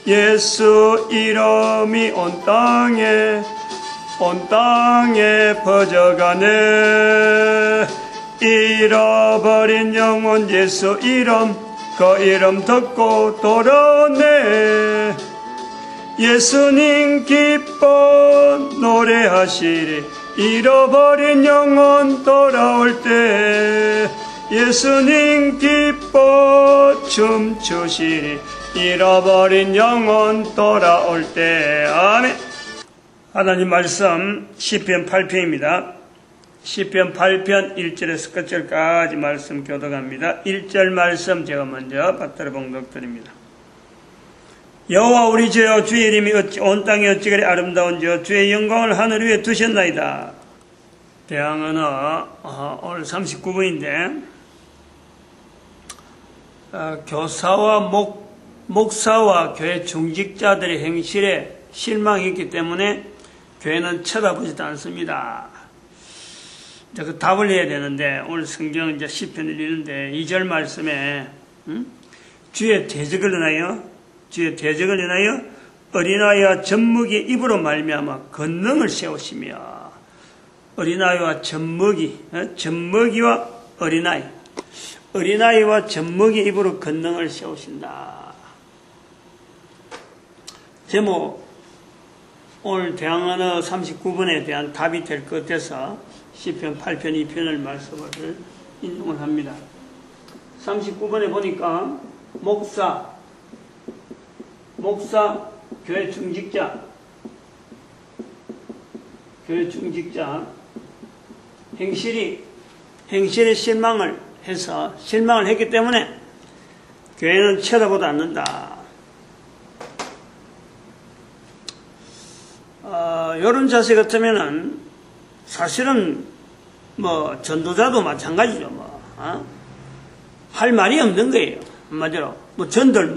예수 이름이 온 땅에 퍼져가네. 잃어버린 영혼 예수 이름, 그 이름 듣고 돌아오네. 예수님 기뻐 노래하시리. 잃어버린 영혼 돌아올 때 예수님 기뻐 춤추시리. 잃어버린 영혼 돌아올 때. 아멘. 하나님 말씀 시편 8편입니다. 시편 8편 1절에서 끝절까지 말씀 교독합니다. 1절 말씀 제가 먼저 받들어 봉독드립니다. 여호와 우리 주여, 주의 이름이 온 땅에 어찌 그리 아름다운지요. 주의 영광을 하늘 위에 두셨나이다. 대항언어 오늘 39분인데 교사와 목사와 교회 중직자들의 행실에 실망했기 때문에 교회는 쳐다보지도 않습니다. 이제 그 답을 해야 되는데, 오늘 성경은 이제 시편을 읽는데 2절 말씀에 주의 대적을 인하여 어린아이와 젖먹이의 입으로 말미암아 권능을 세우시며. 어린아이와 젖먹이와 어린아이와 젖먹이의 입으로 권능을 세우신다. 제목, 오늘 대항언어 39번에 대한 답이 될 것 같아서 시편 8편 2편을 말씀을 인용을 합니다. 39번에 보니까 목사, 교회 중직자, 행실에 실망을 했기 때문에 교회는 쳐다보지 않는다. 이런 자세 같으면은 사실은 전도자도 마찬가지죠. 할 말이 없는 거예요. 한마디로 전들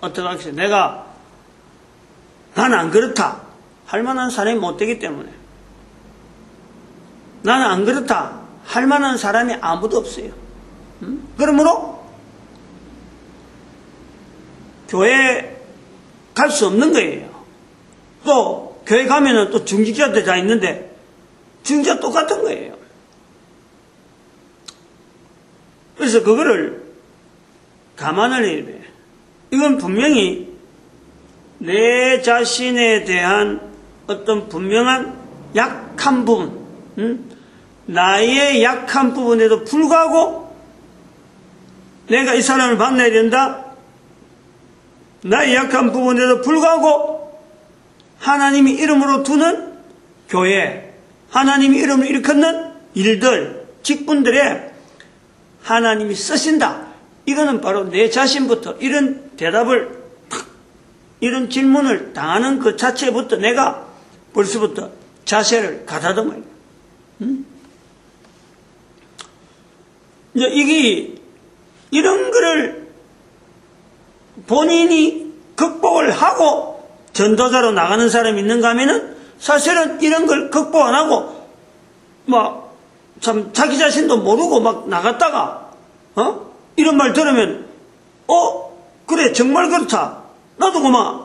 어떻게 하겠어요? 나는 안 그렇다 할 만한 사람이 못 되기 때문에, 나는 안 그렇다 할 만한 사람이 아무도 없어요. 그러므로 교회에 갈 수 없는 거예요. 또 교회 가면은 또 중직자들 다 있는데 중직자 똑같은 거예요. 그래서 그거를 감안을 해야 돼. 이건 분명히 내 자신에 대한 어떤 분명한 약한 부분, 나의 약한 부분에도 불구하고 내가 이 사람을 만나야 된다. 나의 약한 부분에도 불구하고 하나님이 이름으로 두는 교회, 하나님이 이름으로 일컫는 일들, 직분들에 하나님이 쓰신다. 이거는 바로 내 자신부터 이런 대답을, 이런 질문을 당하는 그 자체부터 내가 벌써부터 자세를 가다듬어야 돼. 이제 이런 거를 본인이 극복을 하고 전도자로 나가는 사람이 있는가 하면은 사실은 이런 걸 극복 안 하고 참 자기 자신도 모르고 막 나갔다가 이런 말 들으면 그래 정말 그렇다, 나도 그만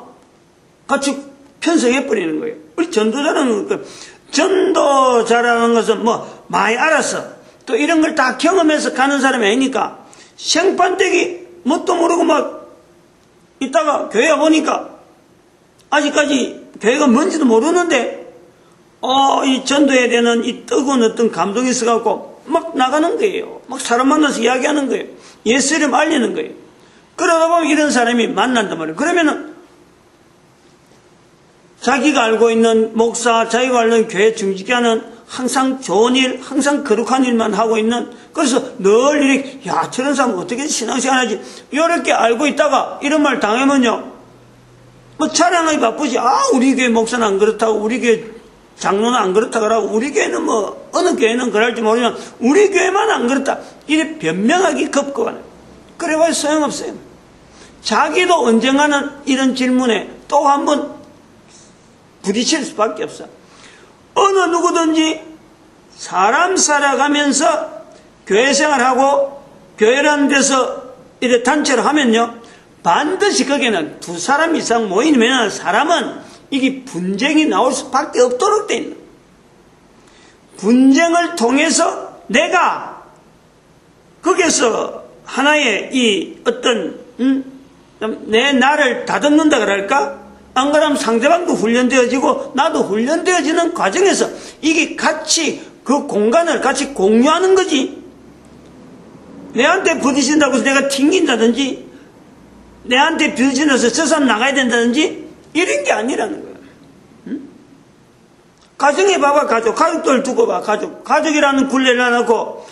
같이 편성해 버리는 거예요. 우리 전도자라는 것은 많이 알았어, 또 이런 걸 다 경험해서 가는 사람이 아니니까 생판대기 뭣도 모르고 막 있다가 교회 와보니까 아직까지 교회가 뭔지도 모르는데 이 전도에 대한 이 뜨거운 어떤 감동이 있어갖고 막 나가는 거예요. 막 사람 만나서 이야기하는 거예요. 예수 이름 알리는 거예요. 그러다 보면 이런 사람이 만난단 말이에요. 그러면은 자기가 알고 있는 목사, 자기가 알고 있는 교회 중직자는 항상 좋은 일, 항상 거룩한 일만 하고 있는, 그래서 늘 이렇게 저런 사람 어떻게 신앙생활 하지 이렇게 알고 있다가 이런 말 당하면요 자랑하기 바쁘지. 우리 교회 목사는 안 그렇다고, 우리 교회 장로는 안 그렇다고 하고, 우리 교회는 어느 교회는 그럴지 모르지만 우리 교회만 안 그렇다, 이래 변명하기 겁거하네. 그래봐야 소용없어요. 자기도 언젠가는 이런 질문에 또 한번 부딪힐 수밖에 없어. 어느 누구든지 사람 살아가면서 교회 생활하고 교회라는 데서 이래 단체를 하면요 반드시 거기는 두 사람 이상 모이면 사람은 이게 분쟁이 나올 수밖에 없도록 돼 있는 거예요. 분쟁을 통해서 내가 거기서 하나의 이 어떤 내 나를 다듬는다 그럴까? 안 그러면 상대방도 훈련되어지고 나도 훈련되어지는 과정에서 이게 같이 그 공간을 같이 공유하는 거지. 내한테 부딪힌다고 해서 내가 튕긴다든지 내한테 부딪혀서 저 사람 나가야 된다든지 이런 게 아니라는 거야. 가정에 봐봐. 가족들 두고 봐. 가족이라는 굴레를 놔놓고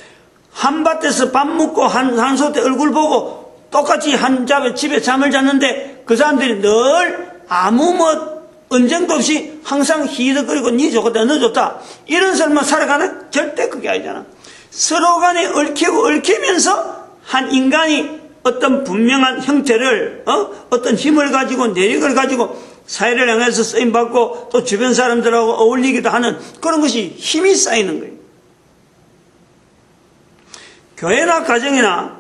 한밭에서 밥 먹고 한솥에 얼굴 보고 똑같이 집에 잠을 잤는데 그 사람들이 늘 아무 언쟁도 없이 항상 희덕거리고 니 좋다 너 좋다 이런 삶만 살아가는? 절대 그게 아니잖아. 서로 간에 얽히면서 한 인간이 어떤 분명한 형태를 어떤 힘을 가지고 내력을 가지고 사회를 향해서 쓰임받고 또 주변 사람들하고 어울리기도 하는 그런 것이 힘이 쌓이는 거예요. 교회나 가정이나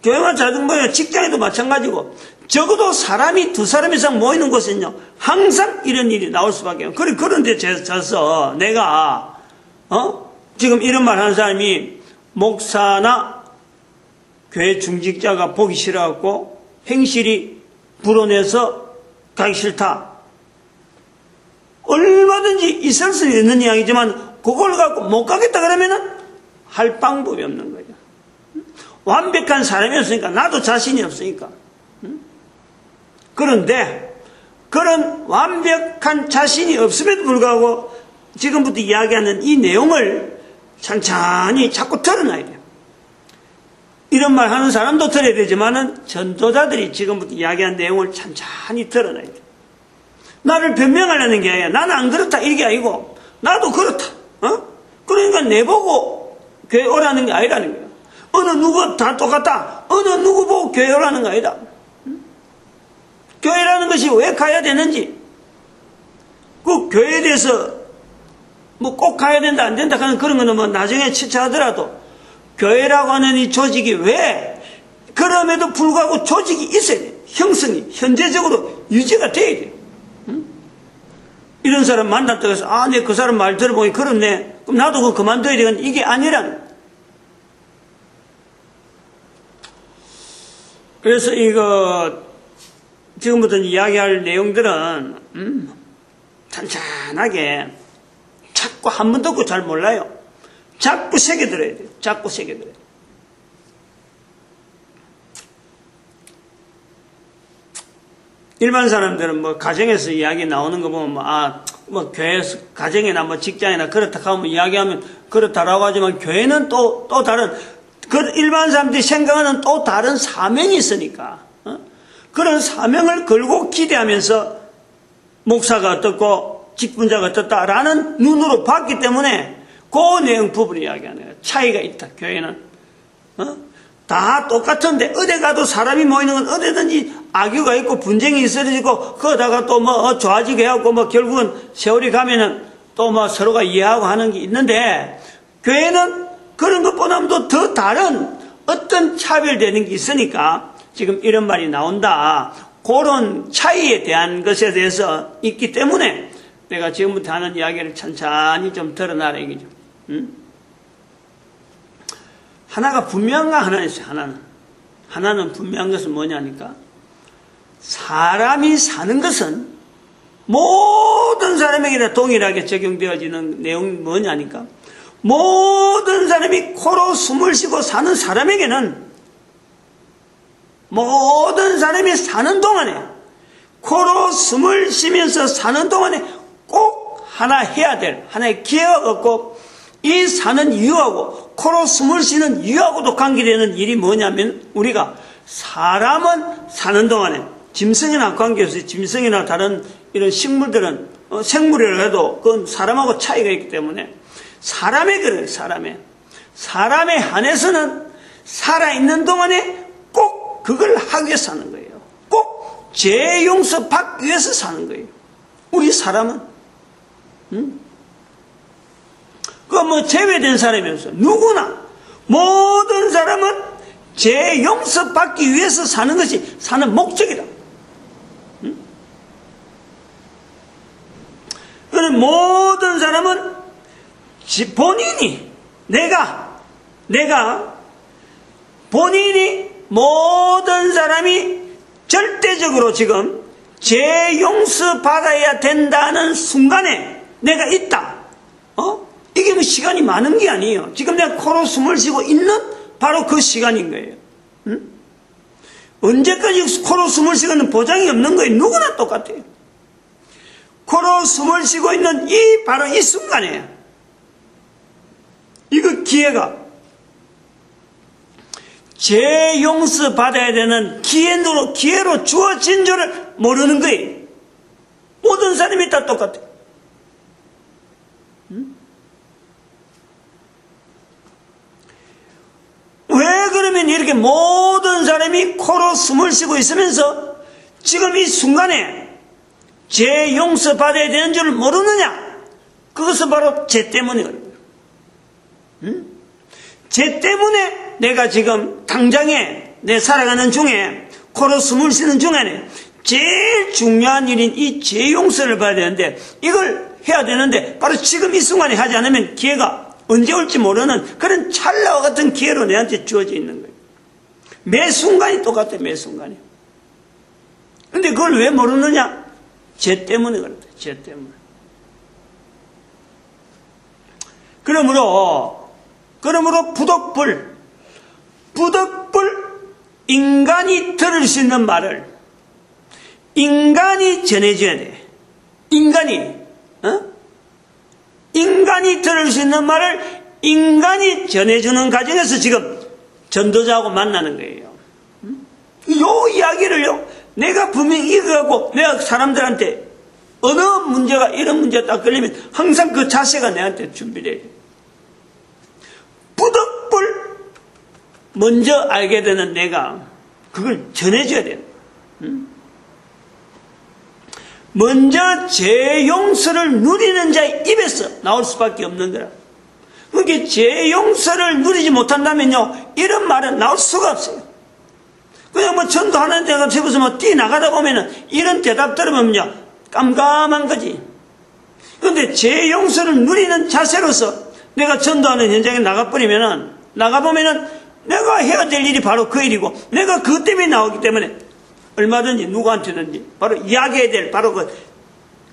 교회나 자동부나 직장에도 마찬가지고 적어도 사람이 두 사람 이상 모이는 곳은요 항상 이런 일이 나올 수밖에 없어요. 그런데 저서 내가 지금 이런 말 하는 사람이 목사나 교회 중직자가 보기 싫어갖고 행실이 불어내서 가기 싫다. 얼마든지 있을 수 있는 이야기지만 그걸 갖고 못 가겠다 그러면은 할 방법이 없는 거예요. 완벽한 사람이 없으니까 나도 자신이 없으니까. 그런데 그런 완벽한 자신이 없음에도 불구하고 지금부터 이야기하는 이 내용을 천천히 자꾸 털어놔야 돼요. 이런 말 하는 사람도 들어야 되지만은 전도자들이 지금부터 이야기한 내용을 천천히 털어놔야 돼요. 나를 변명하려는 게 아니라 나는 안 그렇다 이게 아니고 나도 그렇다. 그러니까 내보고 교회 오라는 게 아니라는 거예요. 어느 누구 다 똑같다. 어느 누구 보고 교회 오라는 거 아니다. 교회라는 것이 왜 가야 되는지 그 교회에 대해서 뭐 꼭 가야 된다 안 된다 하는 그런 거는 뭐 나중에 치차하더라도 교회라고 하는 이 조직이 왜 그럼에도 불구하고 조직이 있어야 돼. 형성이 현재적으로 유지가 돼야 돼. 이런 사람 만났다고 해서 내 그 사람 말 들어보니 그렇네. 그럼 나도 그거 그만둬야 되겠네. 이게 아니라는. 그래서 이거 지금부터 이야기할 내용들은 찬찬하게 자꾸 한 번 듣고 잘 몰라요. 자꾸 새겨 들어야 돼요. 자꾸 새겨 들어야 돼요. 일반 사람들은 뭐 가정에서 이야기 나오는 거 보면 뭐 교회에서 가정이나 뭐 직장이나 그렇다 하면 이야기하면 그렇다라고 하지만 교회는 또 다른 그 일반 사람들이 생각하는 또 다른 사명이 있으니까 그런 사명을 걸고 기대하면서 목사가 어떻고 직분자가 어떻다라는 눈으로 봤기 때문에 그 내용 부분을 이야기하는 거예요. 차이가 있다. 교회는 다 똑같은데 어디 가도 사람이 모이는 건 어디든지 악유가 있고 분쟁이 있어지고 거기다가 또 뭐 좋아지게 하고 뭐 결국은 세월이 가면은 또 뭐 서로가 이해하고 하는 게 있는데 교회는 그런 것보다도 더 다른 어떤 차별되는 게 있으니까 지금 이런 말이 나온다. 그런 차이에 대한 것에 대해서 있기 때문에 내가 지금부터 하는 이야기를 천천히 좀 드러나라 얘기죠. 하나가 분명한 거 하나 있어요. 하나는 분명한 것은 뭐냐니까 사람이 사는 것은 모든 사람에게 다 동일하게 적용되어지는 내용이 뭐냐니까 모든 사람이 코로 숨을 쉬고 사는 사람에게는 모든 사람이 사는 동안에 코로 숨을 쉬면서 사는 동안에 꼭 하나 해야 될 하나의 기회가 없고 이 사는 이유하고 코로 숨을 쉬는 이유하고도 관계되는 일이 뭐냐면 우리가 사람은 사는 동안에 짐승이나 관계없이 짐승이나 다른 이런 식물들은 생물이라 해도 그건 사람하고 차이가 있기 때문에 사람에 그래요. 사람에 한해서는 살아있는 동안에 꼭 그걸 하기 위해서 사는 거예요. 꼭 죄 용서 받기 위해서 사는 거예요. 우리 사람은 그 뭐 제외된 사람이 없어요. 누구나 모든 사람은 죄 용서받기 위해서 사는 것이 사는 목적이다. 그는 모든 사람은 본인이 본인이 모든 사람이 절대적으로 지금 죄 용서 받아야 된다는 순간에 내가 있다. 이게 뭐 시간이 많은 게 아니에요. 지금 내가 코로 숨을 쉬고 있는 바로 그 시간인 거예요. 언제까지 코로 숨을 쉬고는 보장이 없는 거예요. 누구나 똑같아요. 코로 숨을 쉬고 있는 바로 이 순간에 이거 기회가 죄 용서 받아야 되는 기회로 주어진 줄을 모르는 거예요. 모든 사람이 다 똑같아요. 왜 그러면 이렇게 모든 사람이 코로 숨을 쉬고 있으면서 지금 이 순간에 죄 용서 받아야 되는 줄을 모르느냐? 그것은 바로 죄 때문에 그런 거예요. 죄 때문에 내가 지금 당장에 내 살아가는 중에 코로 숨을 쉬는 중간에 제일 중요한 일인 이 죄 용서를 받아야 되는데 이걸 해야 되는데 바로 지금 이 순간에 하지 않으면 기회가 언제 올지 모르는 그런 찰나와 같은 기회로 내한테 주어져 있는 거예요. 매 순간이 똑같아요. 매 순간이. 근데 그걸 왜 모르느냐? 죄 때문에 그렇다. 죄 때문에. 그러므로 부득불 인간이 들을 수 있는 말을 인간이 전해줘야 돼. 인간이 들을 수 있는 말을 인간이 전해주는 과정에서 지금 전도자하고 만나는 거예요. 요 이야기를요, 내가 분명히 이거하고 내가 사람들한테 어느 문제가 이런 문제가 딱 걸리면 항상 그 자세가 내한테 준비돼요. 부득불 먼저 알게 되는 내가 그걸 전해줘야 돼요. 먼저 죄 용서를 누리는 자의 입에서 나올 수밖에 없는 거라. 그게 죄 용서를 누리지 못한다면요, 이런 말은 나올 수가 없어요. 그냥 뭐 전도하는 데가 집에서 뭐 뛰어나가다 보면은 이런 대답 들으면요, 깜깜한 거지. 그런데 죄 용서를 누리는 자세로서 내가 전도하는 현장에 나가보면은 내가 해야 될 일이 바로 그 일이고 내가 그것 때문에 나오기 때문에 얼마든지 누구한테든지 바로 이야기해야 될 바로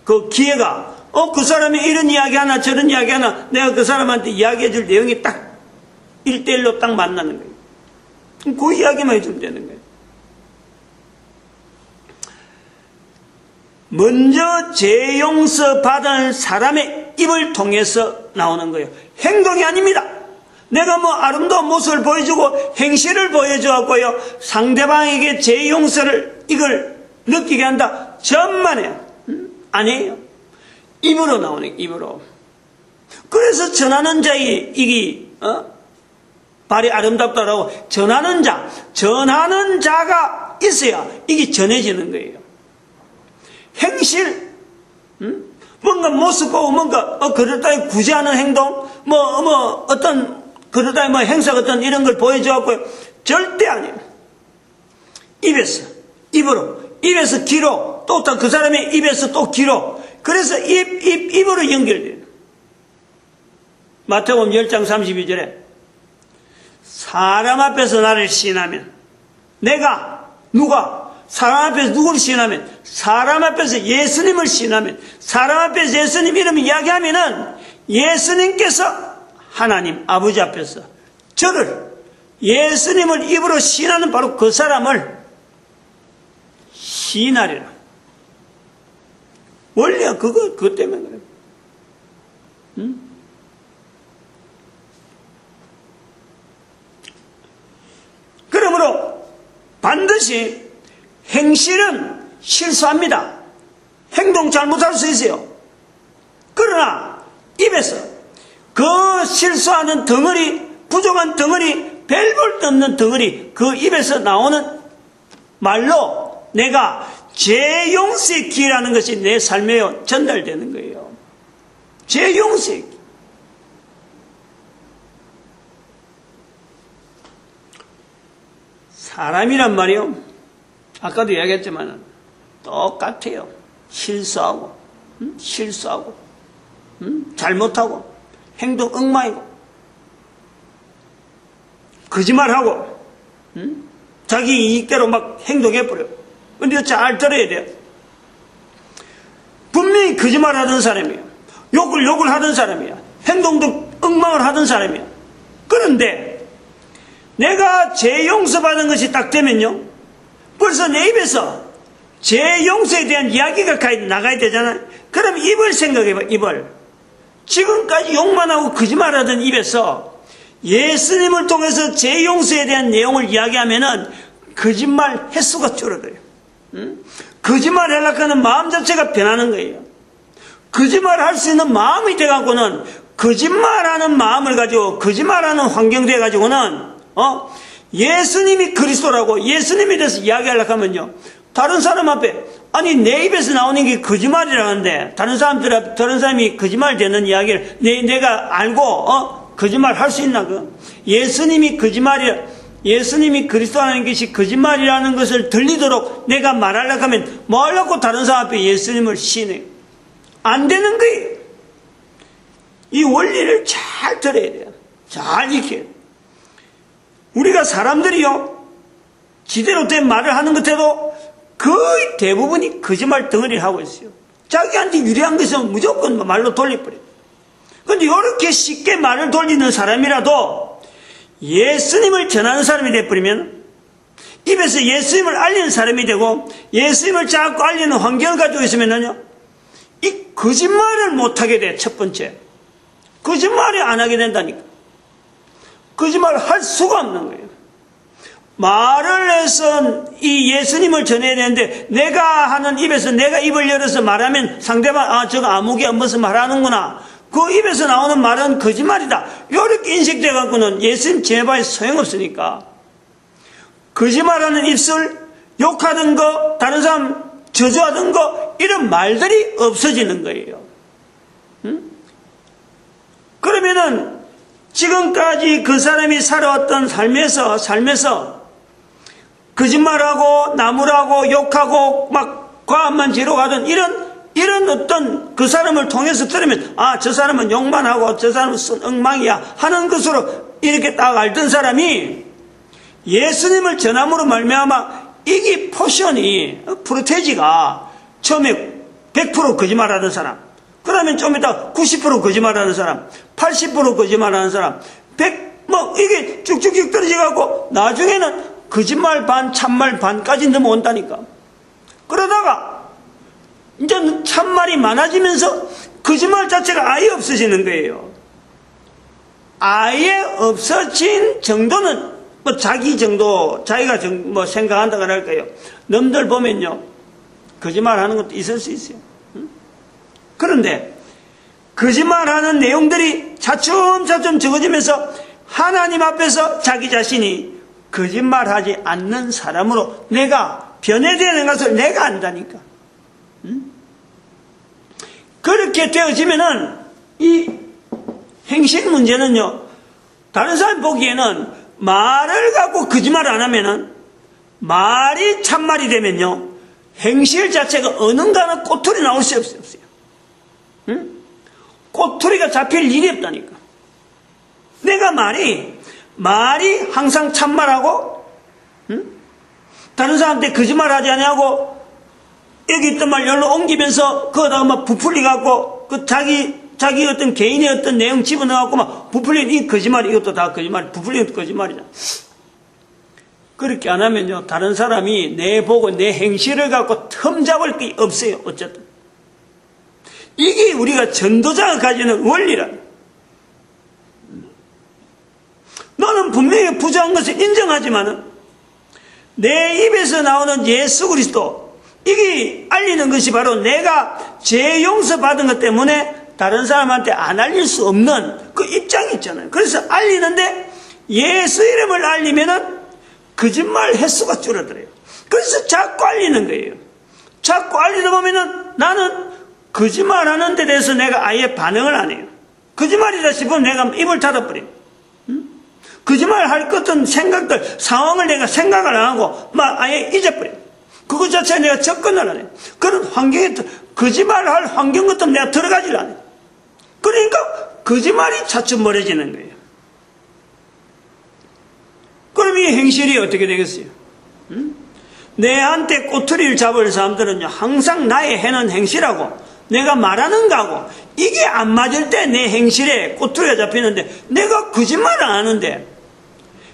그 기회가 그 사람이 이런 이야기 하나 저런 이야기 하나 내가 그 사람한테 이야기해 줄 내용이 딱 1대1로 딱 만나는 거예요. 그 이야기만 해주면 되는 거예요. 먼저 죄 용서 받은 사람의 입을 통해서 나오는 거예요. 행동이 아닙니다. 내가 뭐 아름다운 모습을 보여주고 행실을 보여주었고요, 상대방에게 죄 용서를 이걸 느끼게 한다 전만해요. 아니에요. 입으로 나오네. 입으로. 그래서 전하는 자의 이게 발이 아름답다라고 전하는 자가 있어야 이게 전해지는 거예요. 행실, 뭔가 모습 보고 뭔가 그럴다에 구제하는 행동, 어떤 그러다 행사 같은 이런 걸 보여줘갖고 절대 아니에요. 입에서 귀로, 또 그 사람의 입에서 또 귀로. 그래서 입으로 연결돼요. 마태복음 10장 32절에 사람 앞에서 나를 시인하면 사람 앞에서 누구를 시인하면 사람 앞에서 예수님을 시인하면 사람 앞에서 예수님 이름을 이야기하면은 예수님께서 하나님 아버지 앞에서 예수님을 입으로 시인하는 바로 그 사람을 시인하리라. 원래야 그것 때문에 그래요. 그러므로 반드시 행실은 실수합니다. 행동 잘못할 수 있어요. 그러나 입에서 그 실수하는 덩어리, 부족한 덩어리, 별 볼 데 없는 덩어리, 그 입에서 나오는 말로 내가 죄 용서의 기회라는 것이 내 삶에 전달되는 거예요. 죄 용서의 기. 사람이란 말이요. 아까도 이야기했지만 똑같아요. 실수하고, 잘못하고, 행동 엉망이고, 거짓말하고, 자기 이익대로 막 행동해버려요. 근데 잘 들어야 돼요. 분명히 거짓말하던 사람이에요. 욕을 하던 사람이야. 행동도 엉망을 하던 사람이야. 그런데 내가 죄 용서받은 것이 딱 되면요, 벌써 내 입에서 죄 용서에 대한 이야기가 나가야 되잖아요. 그럼 입을 생각해봐. 입을 지금까지 욕만 하고 거짓말하던 입에서 예수님을 통해서 죄 용서에 대한 내용을 이야기하면은 거짓말 횟수가 줄어들어요. 거짓말 하려고 하는 마음 자체가 변하는 거예요. 거짓말 할 수 있는 마음이 돼갖고는, 거짓말하는 마음을 가지고 거짓말하는 환경 돼가지고는 예수님이 그리스도라고 예수님에 대해서 이야기하려고 하면요, 다른 사람 앞에, 아니 내 입에서 나오는 게 거짓말이라는데 다른 사람이 거짓말 되는 이야기를 내가 알고 거짓말 할 수 있나? 예수님이 그리스도라는 것이 거짓말이라는 것을 들리도록 내가 말하려고 하면 뭐하려고 다른 사람 앞에 예수님을 시인해요? 안 되는 거예요. 이 원리를 잘 들어야 돼요. 잘 익혀야 돼요. 우리가 사람들이요, 지대로 된 말을 하는 것 해도 거의 대부분이 거짓말 덩어리를 하고 있어요. 자기한테 유리한 것은 무조건 말로 돌려버려요. 그런데 이렇게 쉽게 말을 돌리는 사람이라도 예수님을 전하는 사람이 되어버리면, 입에서 예수님을 알리는 사람이 되고 예수님을 자꾸 알리는 환경을 가지고 있으면요, 이 거짓말을 못하게 돼. 첫 번째, 거짓말을 안 하게 된다니까. 거짓말을 할 수가 없는 거예요. 말을 해서 이 예수님을 전해야 되는데, 내가 하는 입에서 내가 입을 열어서 말하면 상대방, 저거 아무개 무슨 말하는구나, 그 입에서 나오는 말은 거짓말이다, 이렇게 인식돼 갖고는 예수님 전해봐야 소용없으니까, 거짓말하는 입술, 욕하는 거, 다른 사람 저주하던 거, 이런 말들이 없어지는 거예요. 그러면은 지금까지 그 사람이 살아왔던 삶에서 거짓말하고 나무라고 욕하고 막 과한만 지러가던 이런 어떤 그 사람을 통해서 들으면, 저 사람은 욕만 하고 저 사람은 엉망이야 하는 것으로 이렇게 딱 알던 사람이 예수님을 전함으로 말미암아 이게 포션이, 프로테지가 처음에 100% 거짓말하던 사람, 그러면 좀 이따 90% 거짓말하는 사람, 80% 거짓말하는 사람, 100, 이게 쭉쭉쭉 떨어져가고 나중에는 거짓말 반, 참말 반까지 넘어온다니까. 그러다가 이제 참말이 많아지면서 거짓말 자체가 아예 없어지는 거예요. 아예 없어진 정도는 자기 정도, 자기가 생각한다 그럴까요? 남들 보면요, 거짓말 하는 것도 있을 수 있어요. 그런데 거짓말하는 내용들이 차츰차츰 적어지면서 하나님 앞에서 자기 자신이 거짓말하지 않는 사람으로 내가 변해되는 것을 내가 안다니까. 그렇게 되어지면은 이 행실 문제는요, 다른 사람 보기에는 말을 갖고 거짓말 안 하면은, 말이 참말이 되면요, 행실 자체가 어딘가는 꼬투리 나올 수 없어요. 꼬투리가 잡힐 일이 없다니까. 내가 말이 항상 참말하고, 다른 사람한테 거짓말하지 않냐고 여기 있던 말 여기로 옮기면서 그거다가 막 부풀리갖고 그 자기 어떤 개인의 어떤 내용 집어넣어갖고 막 부풀린 이 거짓말, 이것도 다 거짓말, 부풀린 것도 거짓말이다. 그렇게 안 하면요, 다른 사람이 내 보고 내 행실을 갖고 틈잡을 게 없어요. 어쨌든 이게 우리가 전도자가 가지는 원리라. 너는 분명히 부족한 것을 인정하지만은 내 입에서 나오는 예수 그리스도, 이게 알리는 것이 바로 내가 죄 용서 받은 것 때문에 다른 사람한테 안 알릴 수 없는 그 입장이 있잖아요. 그래서 알리는데 예수 이름을 알리면은 거짓말 횟수가 줄어들어요. 그래서 자꾸 알리는 거예요. 자꾸 알리다 보면은 나는 거짓말 하는 데 대해서 내가 아예 반응을 안 해요. 거짓말이다 싶으면 내가 입을 닫아버려요. 거짓말 할 것은 생각들, 상황을 내가 생각을 안 하고, 막 아예 잊어버려. 그것 자체에 내가 접근을 안 해. 그런 환경에, 거짓말 할 환경 같은 내가 들어가질 않아. 그러니까, 거짓말이 차츰 멀어지는 거예요. 그럼 이 행실이 어떻게 되겠어요? 내한테 꼬투리를 잡을 사람들은요, 항상 나의 해는 행실하고, 내가 말하는 거하고, 이게 안 맞을 때 내 행실에 꼬투리가 잡히는데, 내가 거짓말을 안 하는데,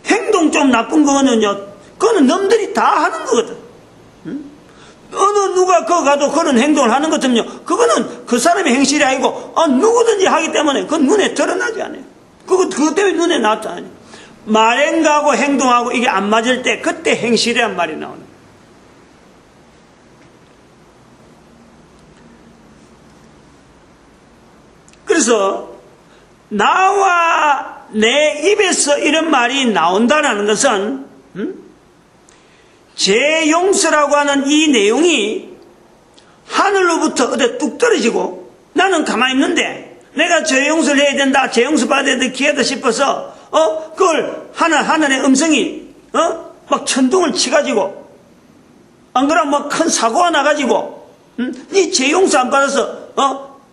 행동 좀 나쁜 거는요, 그거는 놈들이 다 하는 거거든. 어느 누가 거 가도 그런 행동을 하는 것은요, 그거는 그 사람의 행실이 아니고, 누구든지 하기 때문에 그건 눈에 드러나지 않아요. 그것 때문에 눈에 나타나요. 말행하고 행동하고 이게 안 맞을 때, 그때 행실이란 말이 나오는 거예요. 그래서 나와 내 입에서 이런 말이 나온다는 것은 제 용서라고 하는 이 내용이 하늘로부터 어디 뚝 떨어지고 나는 가만히 있는데 내가 제 용서를 해야 된다, 제 용서 받아야 될 기회다 싶어서 그걸 하늘의 음성이 막 천둥을 치가지고 안 그러면 뭐 큰 사고가 나가지고 니 제 용서 안 받아서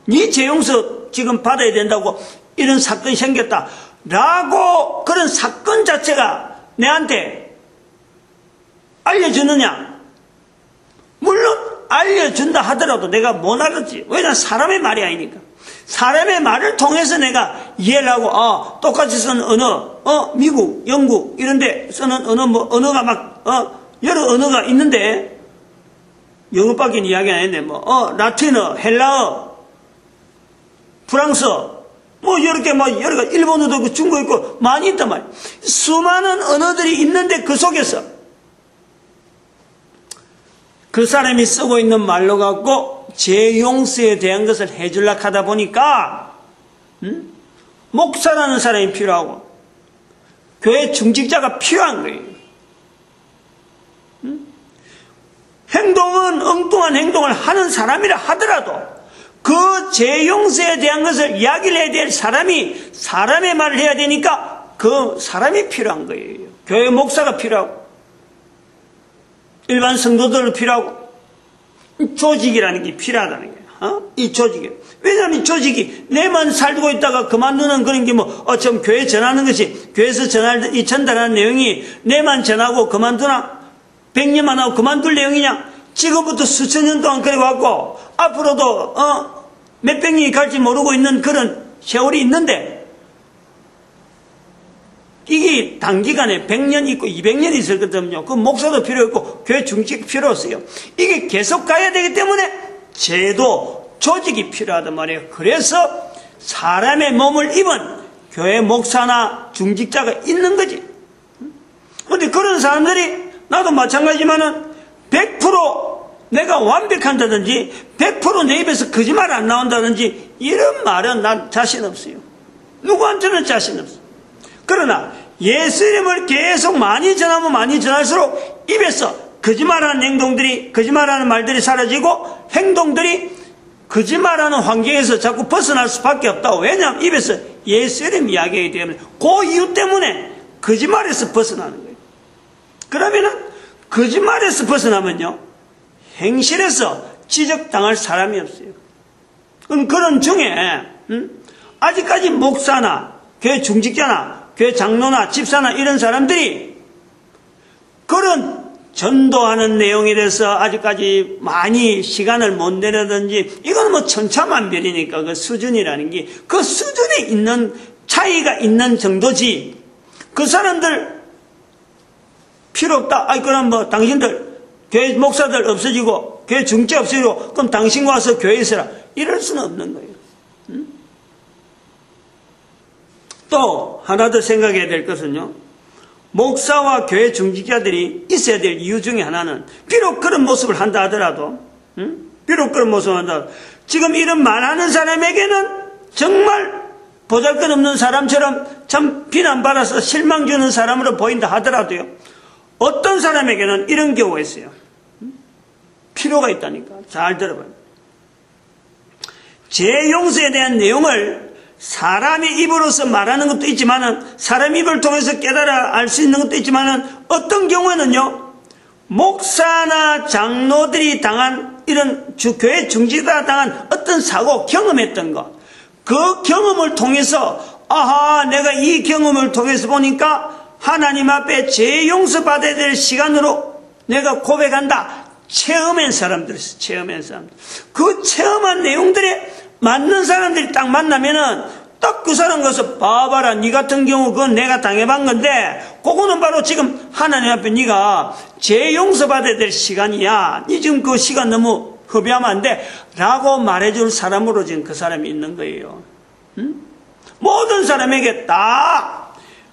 니 제 용서 지금 받아야 된다고 이런 사건이 생겼다 라고 그런 사건 자체가 내한테 알려주느냐? 물론 알려준다 하더라도 내가 못 알았지. 왜냐하면 사람의 말이 아니니까. 사람의 말을 통해서 내가 이해를 하고 똑같이 쓰는 언어 미국, 영국 이런 데 쓰는 언어가 막 여러 언어가 있는데 영어밖에 이야기 안 했는데 라틴어, 헬라어, 프랑스어 이렇게 여러 가지 일본어도 있고 중국어 있고 많이 있단 말이에요. 수많은 언어들이 있는데 그 속에서 그 사람이 쓰고 있는 말로 갖고 제 용서에 대한 것을 해주려고 하다 보니까 목사라는 사람이 필요하고 교회 중직자가 필요한 거예요. 행동은 엉뚱한 행동을 하는 사람이라 하더라도 그 제 용서에 대한 것을 이야기를 해야 될 사람이 사람의 말을 해야 되니까 그 사람이 필요한 거예요. 교회 목사가 필요하고 일반 성도들도 필요하고 조직이라는 게 필요하다는 거예요. 이 조직이. 왜냐하면 이 조직이 내만 살고 있다가 그만두는 그런 게 좀 교회 전하는 것이 교회에서 전달하는 내용이 내만 전하고 그만두나 100년만 하고 그만둘 내용이냐? 지금부터 수천 년 동안 그래 왔고 앞으로도 몇백 년이 갈지 모르고 있는 그런 세월이 있는데 이게 단기간에 100년 있고 200년 있을 거거든요. 그 목사도 필요 있고 교회 중직 필요 없어요. 이게 계속 가야 되기 때문에 제도, 조직이 필요하단 말이에요. 그래서 사람의 몸을 입은 교회 목사나 중직자가 있는 거지. 그런데 그런 사람들이 나도 마찬가지지만은 100% 내가 완벽한다든지 100% 내 입에서 거짓말 안 나온다든지 이런 말은 난 자신 없어요. 누구한테는 자신 없어요. 그러나 예수 이름을 계속 많이 전하면 많이 전할수록 입에서 거짓말하는 행동들이 거짓말하는 말들이 사라지고 행동들이 거짓말하는 환경에서 자꾸 벗어날 수밖에 없다고. 왜냐하면 입에서 예수 이름 이야기하기 때문에 그 이유 때문에 거짓말에서 벗어나는 거예요. 그러면은 거짓말에서 벗어나면요 행실에서 지적당할 사람이 없어요. 그럼 그런 중에 아직까지 목사나 교회 중직자나 교회 장로나 집사나 이런 사람들이 그런 전도하는 내용에 대해서 아직까지 많이 시간을 못 내려든지 이건 천차만별이니까 그 수준이라는 게 그 수준에 있는 차이가 있는 정도지. 그 사람들 필요 없다. 그럼 당신들 교회 목사들 없어지고 교회 중직자 없어지고 그럼 당신 와서 교회에 있어라. 이럴 수는 없는 거예요. 또 하나 더 생각해야 될 것은요. 목사와 교회 중직자들이 있어야 될 이유 중에 하나는 비록 그런 모습을 한다 하더라도 비록 그런 모습을 한다 하더라도 지금 이런 말하는 사람에게는 정말 보잘것없는 사람처럼 참 비난받아서 실망 주는 사람으로 보인다 하더라도요. 어떤 사람에게는 이런 경우가 있어요. 필요가 있다니까. 잘 들어봐요. 제 용서에 대한 내용을 사람의 입으로서 말하는 것도 있지만은, 사람의 입을 통해서 깨달아 알 수 있는 것도 있지만은, 어떤 경우에는요, 목사나 장로들이 당한, 이런 교회 중지가 당한 어떤 사고, 경험했던 것, 그 경험을 통해서, 아하, 내가 이 경험을 통해서 보니까 하나님 앞에 죄 용서받아야 될 시간으로 내가 고백한다. 체험한 사람들 있어요. 체험한 사람들. 그 체험한 내용들에 맞는 사람들이 딱 만나면은 딱 그 사람 가서 봐봐라. 네 같은 경우 그건 내가 당해본 건데 그거는 바로 지금 하나님 앞에 네가 죄 용서받아야 될 시간이야. 네 지금 그 시간 너무 허비하면 안 돼. 라고 말해줄 사람으로 지금 그 사람이 있는 거예요. 모든 사람에게 다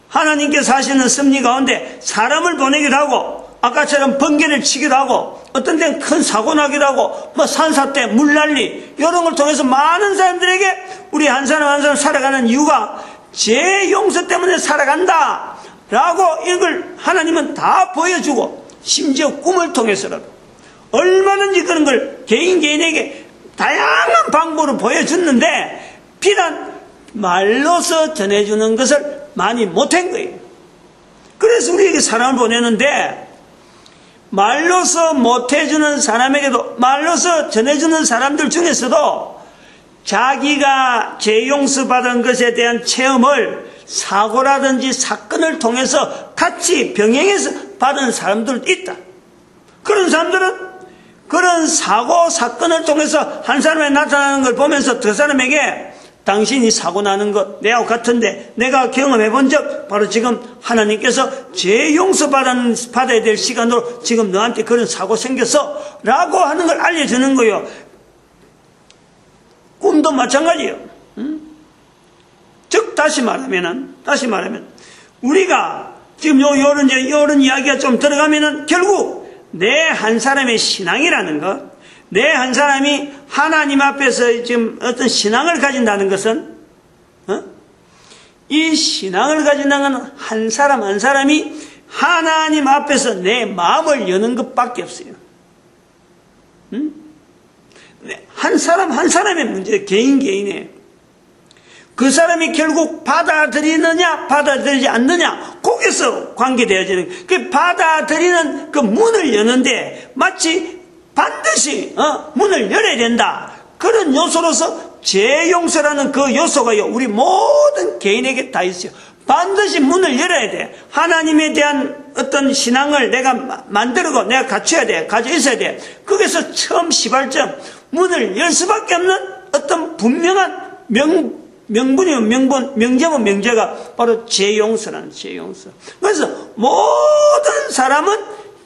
하나님께서 하시는 섭리 가운데 사람을 보내기도 하고 아까처럼 번개를 치기도 하고 어떤 데는 큰 사고 나기도 하고 뭐 산사태, 물난리 이런 걸 통해서 많은 사람들에게 우리 한 사람 한 사람 살아가는 이유가 죄 용서 때문에 살아간다 라고 이걸 하나님은 다 보여주고 심지어 꿈을 통해서라도 얼마든지 그런 걸 개인에게 다양한 방법으로 보여줬는데 비단 말로서 전해주는 것을 많이 못한 거예요. 그래서 우리에게 사람을 보내는데 말로서 못해주는 사람에게도 말로서 전해주는 사람들 중에서도 자기가 죄 용서받은 것에 대한 체험을 사고라든지 사건을 통해서 같이 병행해서 받은 사람들도 있다. 그런 사람들은 그런 사고 사건을 통해서 한 사람이 나타나는 걸 보면서 그 사람에게 당신이 사고 나는 것 내하고 같은데 내가 경험해 본 적 바로 지금 하나님께서 죄 용서받아야 될 시간으로 지금 너한테 그런 사고 생겼어 라고 하는 걸 알려주는 거예요. 꿈도 마찬가지예요. 즉 다시 말하면 우리가 지금 요런 이야기가 좀 들어가면은 결국 내 한 사람의 신앙이라는 것, 내 한 사람이 하나님 앞에서 지금 어떤 신앙을 가진다는 것은, 이 신앙을 가진다는 것은 한 사람 한 사람이 하나님 앞에서 내 마음을 여는 것밖에 없어요. 한 사람 한 사람의 문제, 개인의. 그 사람이 결국 받아들이느냐, 받아들이지 않느냐, 거기서 관계되어지는, 그 받아들이는 그 문을 여는데, 마치 반드시, 문을 열어야 된다. 그런 요소로서 죄 용서라는 그 요소가요, 우리 모든 개인에게 다 있어요. 반드시 문을 열어야 돼. 하나님에 대한 어떤 신앙을 내가 만들고, 내가 갖춰야 돼. 가져 있어야 돼. 거기서 처음 시발점, 문을 열 수밖에 없는 어떤 분명한 명분이면 명분, 명제면 명제가 바로 죄 용서라는 죄 용서. 그래서 모든 사람은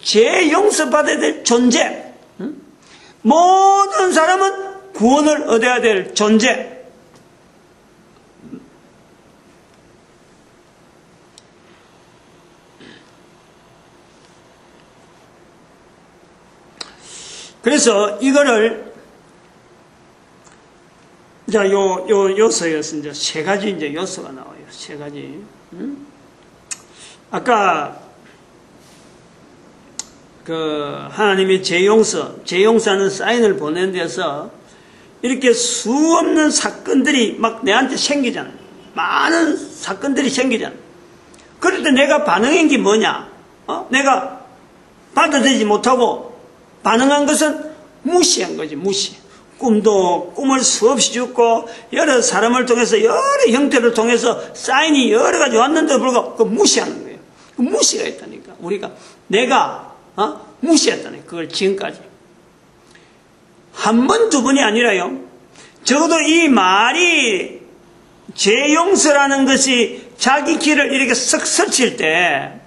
죄 용서받아야 될 존재. 모든 사람은 구원을 얻어야 될 존재. 그래서 이거를 자, 요소에서 이제 세 가지 이제 요소가 나와요. 세 가지. 아까 그 하나님이 죄 용서하는 사인을 보낸 데서 이렇게 수없는 사건들이 막 내한테 생기잖아요. 많은 사건들이 생기잖아요. 그럴 때 내가 반응한 게 뭐냐? 내가 받아들이지 못하고 반응한 것은 무시한 거지, 무시. 꿈을 수없이 죽고 여러 사람을 통해서 여러 형태를 통해서 사인이 여러 가지 왔는데도 불구하고 그 무시하는 거예요. 그 무시가 있다니까. 내가 무시했다니까. 그걸 지금까지 한 번, 두 번이 아니라요. 적어도 이 말이 죄 용서라는 것이 자기 길을 이렇게 쓱 스칠 때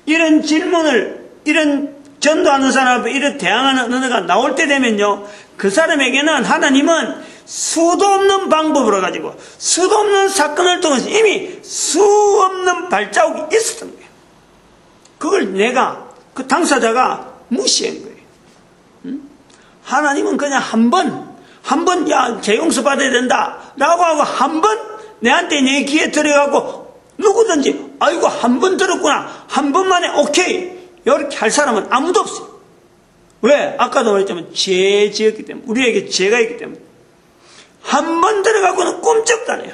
이런 질문을 이런 전도하는 사람 앞에 이런 대항하는 언어가 나올 때 되면요, 그 사람에게는 하나님은 수도 없는 방법으로 가지고 수도 없는 사건을 통해서 이미 수없는 발자국이 있었던 거예요. 그걸 내가 그 당사자가 무시한 거예요. 하나님은 그냥 한 번 야 죄 용서 받아야 된다 라고 하고 한 번 내한테 내 귀에 들어가고 누구든지 아이고 한 번 들었구나 한 번만에 오케이 이렇게 할 사람은 아무도 없어요. 왜? 아까도 말했지만 죄 지었기 때문에, 우리에게 죄가 있기 때문에 한 번 들어가고는 꼼짝도 안 해요.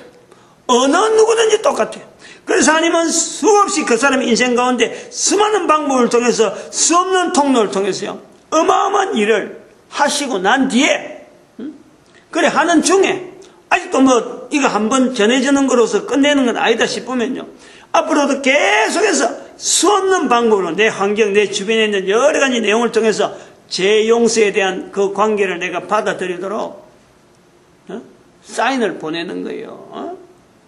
어느 누구든지 똑같아요. 그래서 하나님은 수없이 그 사람의 인생 가운데 수많은 방법을 통해서 수없는 통로를 통해서요 어마어마한 일을 하시고 난 뒤에 그래 하는 중에 아직도 뭐 이거 한번 전해지는 거로서 끝내는 건 아니다 싶으면요 앞으로도 계속해서 수없는 방법으로 내 환경 내 주변에 있는 여러 가지 내용을 통해서 제 용서에 대한 그 관계를 내가 받아들이도록 사인을 보내는 거예요.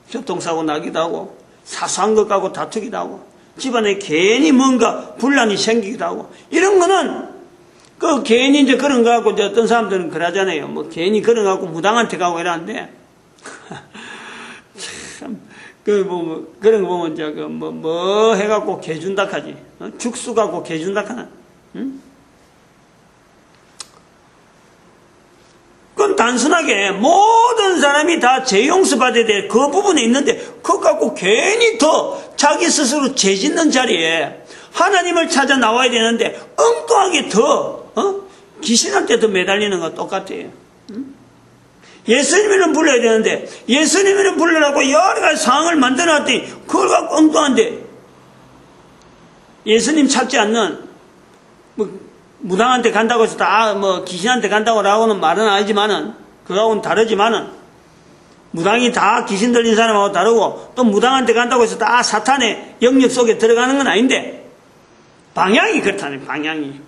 교통사고 나기도 하고 사소한 것 갖고 다투기도 하고 집안에 괜히 뭔가 분란이 생기기도 하고 이런 거는 그 괜히 이제 그런 거 갖고 이제 어떤 사람들은 그러잖아요. 뭐 괜히 그런 거 갖고 무당한테 가고 이러는데 참 그런 거 보면 이제 뭐 해갖고 개준다 하지 죽수 갖고 개준다 하나 그건 단순하게 모든 사람이 다 죄 용서받아야 될 그 부분에 있는데 그거 갖고 괜히 더 자기 스스로 죄 짓는 자리에 하나님을 찾아 나와야 되는데 엉뚱하게 더 귀신한테 더 매달리는 거 똑같아요. 예수님을 불러야 되는데 예수님을 불러라고 여러 가지 상황을 만들어놨더니 그걸 갖고 엉뚱한데 예수님 찾지 않는 무당한테 간다고 해서 다 귀신한테 간다고라고는 말은 아니지만은 그거하고는 다르지만은 무당이 다 귀신 들린 사람하고 다르고 또 무당한테 간다고 해서 다 사탄의 영역 속에 들어가는 건 아닌데 방향이 그렇다네 방향이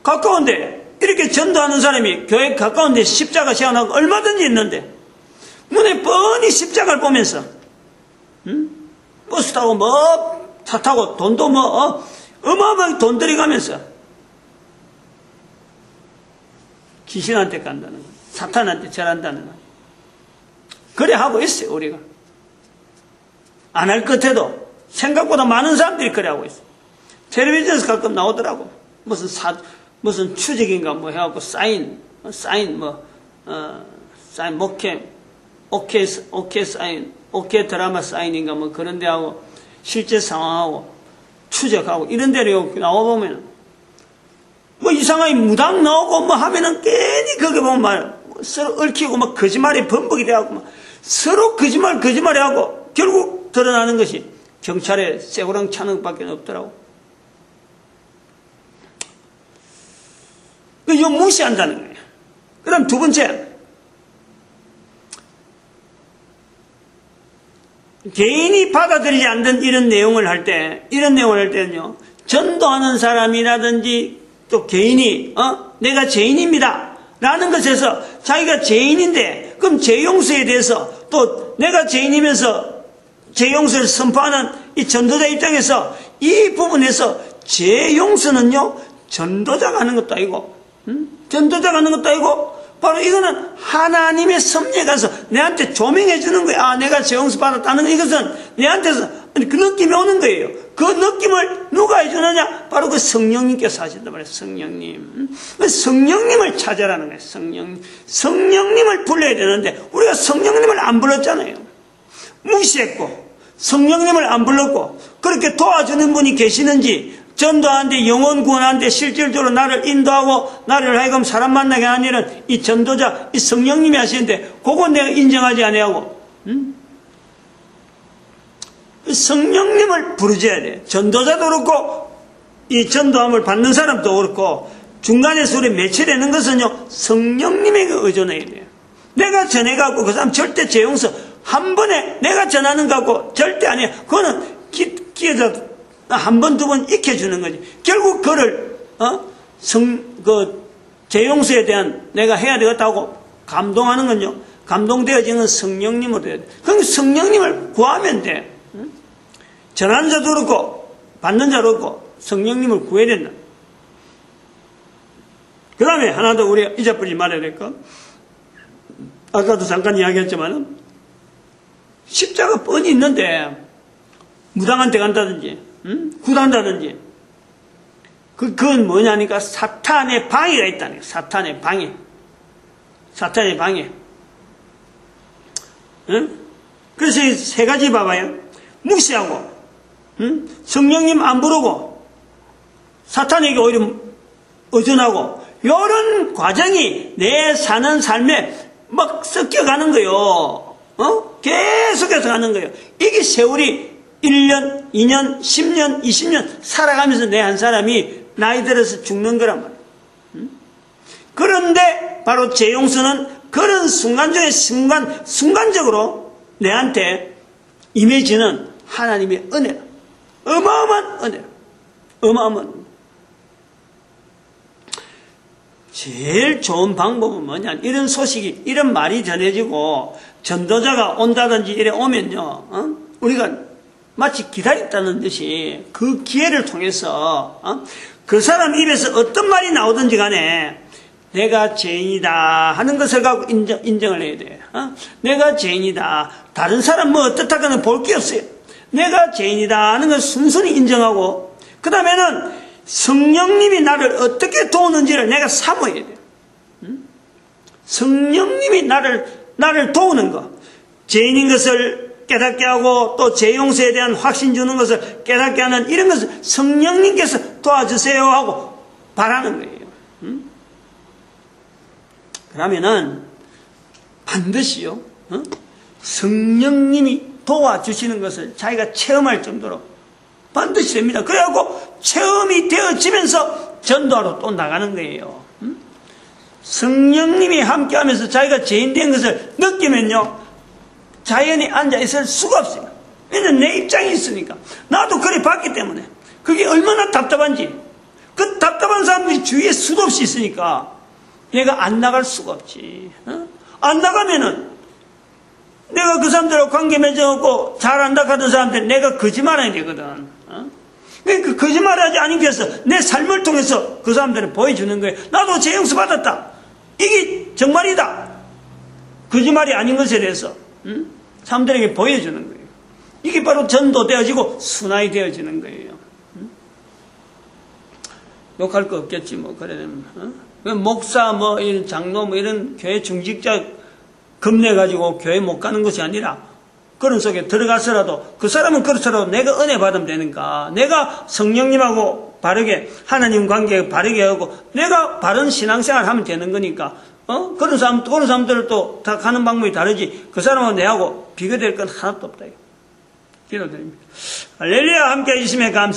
가까운데 이렇게 전도하는 사람이 교회 가까운데 십자가 세워놓고 얼마든지 있는데 눈에 뻔히 십자가를 보면서 버스 타고 차 타고 돈도 어마어마하게 돈 들여가면서 귀신한테 간다는 거 사탄한테 절한다는 거 그래 하고 있어요 우리가 안 할 것 해도 생각보다 많은 사람들이 그래 하고 있어요. 텔레비전에서 가끔 나오더라고 무슨 추적인가 해갖고 사인 목회 오케이 사인 오케이 드라마 사인인가 그런 데 하고 실제 상황하고 추적하고 이런 데로 나와보면 이상하게 무당 나오고 하면은 괜히 거기 보면 서로 얽히고 거짓말이 범벅이 돼갖고 서로 거짓말하고 결국 드러나는 것이 경찰에 쇠고랑 차는 것밖에 없더라고. 이거 무시한다는 거예요. 그럼 두 번째, 개인이 받아들이지 않는 이런 내용을 할 때는요, 전도하는 사람이라든지 또 개인이, 내가 죄인입니다. 라는 것에서 자기가 죄인인데, 그럼 죄 용서에 대해서 또 내가 죄인이면서 죄 용서를 선포하는 이 전도자 입장에서 이 부분에서 죄 용서는요, 전도자가 하는 것도 아니고, 전도자가 하는 것도 아니고, 바로 이거는 하나님의 섭리에 가서 내한테 조명해 주는 거야. 내가 죄 용서 받았다는 거. 이것은 내한테서 그 느낌이 오는 거예요. 그 느낌을 누가 해주느냐? 바로 그 성령님께서 하신단 말이에요. 성령님. 성령님을 찾아라는 거예요. 성령님을 불러야 되는데 우리가 성령님을 안 불렀잖아요. 무시했고 성령님을 안 불렀고 그렇게 도와주는 분이 계시는지 전도하는데 영혼 구원하는데 실질적으로 나를 인도하고 나를 하여금 사람 만나게 하는 일은 이 전도자 이 성령님이 하시는데 그건 내가 인정하지 아니하고 성령님을 부르줘야 돼. 전도자도 그렇고 이 전도함을 받는 사람도 그렇고 중간에서 우리 매치되는 것은요 성령님에게 의존해야 돼요. 내가 전해갖고 그 사람 절대 죄 용서 한 번에 내가 전하는 거 갖고 절대 아니야. 그거는 기회자 한 번, 두 번 익혀주는 거지. 결국 그를, 죄 용서에 대한 내가 해야 되겠다고 감동하는 건요. 감동되어지는 성령님으로 해야 돼. 그럼 성령님을 구하면 돼. 전하는 자도 그렇고, 받는 자도 그렇고, 성령님을 구해야 된다. 그 다음에 하나 더 우리가 잊어버리지 말아야 될 거. 아까도 잠깐 이야기했지만은, 십자가 뻔히 있는데, 무당한테 간다든지, 구단다든지 그건 뭐냐니까 사탄의 방해가 있다는 거예요. 사탄의 방해. 그래서 이 세 가지 봐봐요. 무시하고 성령님 안 부르고 사탄에게 오히려 의존하고 이런 과정이 내 사는 삶에 막 섞여가는 거예요. 계속해서 가는 거예요. 이게 세월이 1년, 2년, 10년, 20년 살아가면서 내 한 사람이 나이 들어서 죽는 거란 말이에요. 그런데 바로 재용서는 그런 순간 중에 순간적으로 내한테 임해지는 하나님의 은혜라. 어마어마한 은혜라. 어마어마한 은혜. 제일 좋은 방법은 뭐냐? 이런 소식이, 이런 말이 전해지고 전도자가 온다든지 이래 오면요, 우리가 마치 기다렸다는 듯이 그 기회를 통해서 그 사람 입에서 어떤 말이 나오든지 간에 내가 죄인이다 하는 것을 갖고 인정을 해야 돼요. 내가 죄인이다. 다른 사람 뭐 어떻다거나 볼 게 없어요. 내가 죄인이다 하는 걸 순순히 인정하고, 그 다음에는 성령님이 나를 어떻게 도우는지를 내가 사모해야 돼요. 성령님이 나를 도우는 거. 죄인인 것을 깨닫게 하고 또 죄 용서에 대한 확신 주는 것을 깨닫게 하는 이런 것을 성령님께서 도와주세요 하고 바라는 거예요. 그러면은 반드시요, 성령님이 도와주시는 것을 자기가 체험할 정도로 반드시 됩니다. 그래갖고 체험이 되어지면서 전도하러 또 나가는 거예요. 성령님이 함께하면서 자기가 죄인 된 것을 느끼면요, 자연히 앉아있을 수가 없어요. 왜냐면 내 입장이 있으니까. 나도 그래 봤기 때문에. 그게 얼마나 답답한지. 그 답답한 사람들이 주위에 수도 없이 있으니까 내가 안 나갈 수가 없지. 안 나가면은 내가 그 사람들하고 관계 맺어놓고 잘 안다 하던 사람들 내가 거짓말해야 되거든. 그 거짓말하지 않기 위해서 내 삶을 통해서 그 사람들을 보여주는 거예요. 나도 재용서 받았다. 이게 정말이다. 거짓말이 아닌 것에 대해서 사람들에게 보여주는 거예요. 이게 바로 전도되어지고 순환이 되어지는 거예요. 욕할 거 없겠지 뭐. 그러면 목사 뭐 이런 장로 뭐 이런 교회 중직자 겁내 가지고 교회 못 가는 것이 아니라 그런 속에 들어가서라도 그 사람은 그렇더라도 내가 은혜 받으면 되니까, 내가 성령님하고 바르게 하나님 관계 바르게 하고 내가 바른 신앙생활 하면 되는 거니까, 그런 사람들은 또 다 가는 방법이 다르지 그 사람은 내하고 비교될 건 하나도 없다. 기도드립니다. 할렐루야. 함께 해주시면 감사합니다.